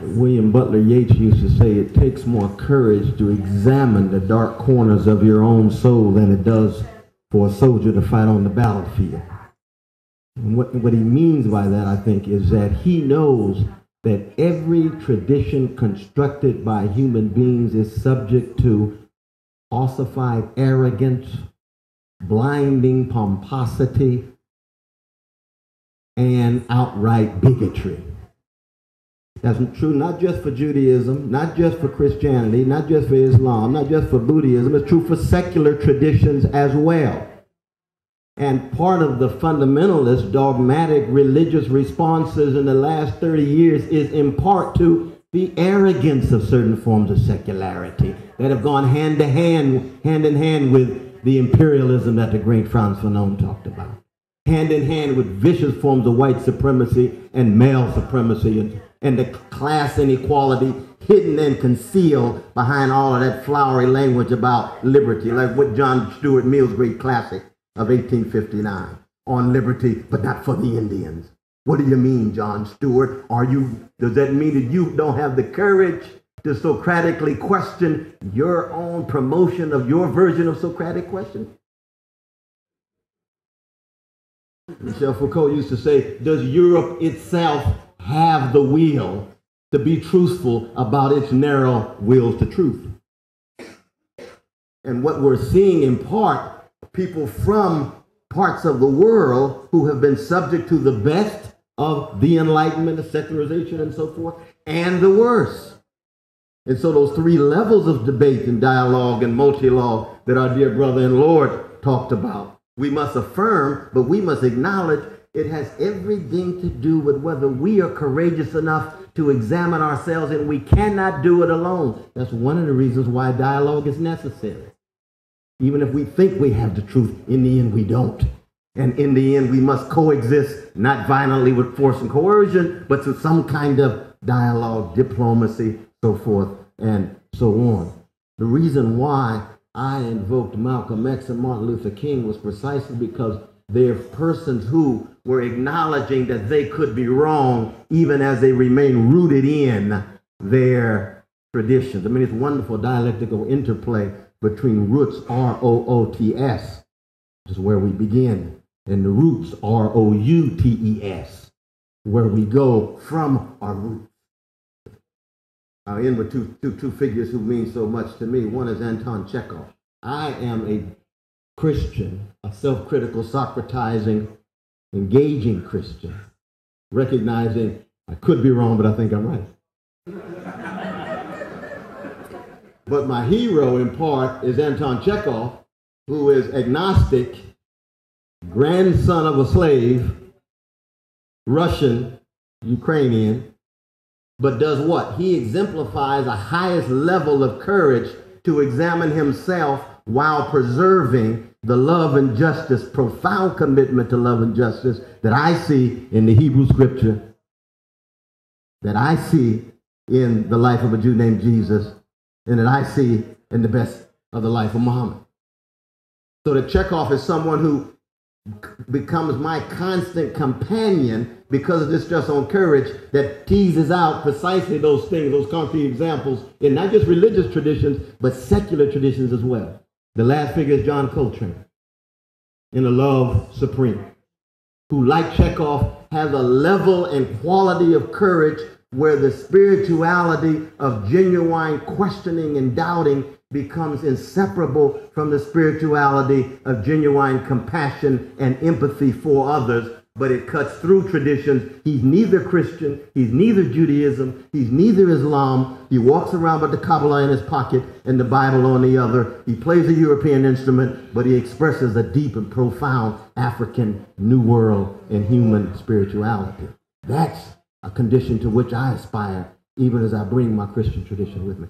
William Butler Yeats used to say it takes more courage to examine the dark corners of your own soul than it does for a soldier to fight on the battlefield. And what he means by that, I think, is that he knows that every tradition constructed by human beings is subject to ossified arrogance, blinding pomposity, and outright bigotry. That's true not just for Judaism, not just for Christianity, not just for Islam, not just for Buddhism. It's true for secular traditions as well. And part of the fundamentalist, dogmatic, religious responses in the last 30 years is in part to the arrogance of certain forms of secularity that have gone hand in hand with the imperialism that the great Frantz Fanon talked about. Hand in hand with vicious forms of white supremacy and male supremacy and the class inequality hidden and concealed behind all of that flowery language about liberty, like what John Stuart Mill's great classic of 1859 on liberty, but not for the Indians. What do you mean, John Stuart? Does that mean that you don't have the courage to Socratically question your own promotion of your version of Socratic question? Michel Foucault used to say, does Europe itself have the will to be truthful about its narrow will to truth? And what we're seeing in part, people from parts of the world who have been subject to the best of the Enlightenment, the secularization and so forth, and the worst. And so those three levels of debate and dialogue and multi-law that our dear brother and Lord talked about, we must affirm, but we must acknowledge it has everything to do with whether we are courageous enough to examine ourselves, and we cannot do it alone. That's one of the reasons why dialogue is necessary. Even if we think we have the truth, in the end we don't. And in the end we must coexist, not violently with force and coercion, but through some kind of dialogue, diplomacy, so forth and so on. The reason why I invoked Malcolm X and Martin Luther King was precisely because they're persons who were acknowledging that they could be wrong even as they remain rooted in their traditions. I mean, it's wonderful dialectical interplay between roots, R-O-O-T-S, which is where we begin, and the roots, R-O-U-T-E-S, where we go from our roots. I'll end with two figures who mean so much to me. One is Anton Chekhov. I am a Christian, a self-critical, Socratizing, engaging Christian, recognizing I could be wrong, but I think I'm right. But my hero, in part, is Anton Chekhov, who is agnostic, grandson of a slave, Russian, Ukrainian, but does what? He exemplifies a highest level of courage to examine himself while preserving the love and justice, profound commitment to love and justice that I see in the Hebrew scripture, that I see in the life of a Jew named Jesus, and that I see in the best of the life of Muhammad. So that Chekhov is someone who becomes my constant companion because of this just on courage that teases out precisely those things, those concrete examples in not just religious traditions, but secular traditions as well. The last figure is John Coltrane in A Love Supreme, who, like Chekhov, has a level and quality of courage where the spirituality of genuine questioning and doubting becomes inseparable from the spirituality of genuine compassion and empathy for others, but it cuts through traditions. He's neither Christian, he's neither Judaism, he's neither Islam. He walks around with the Kabbalah in his pocket and the Bible on the other. He plays a European instrument, but he expresses a deep and profound African New World and human spirituality. That's a condition to which I aspire, even as I bring my Christian tradition with me.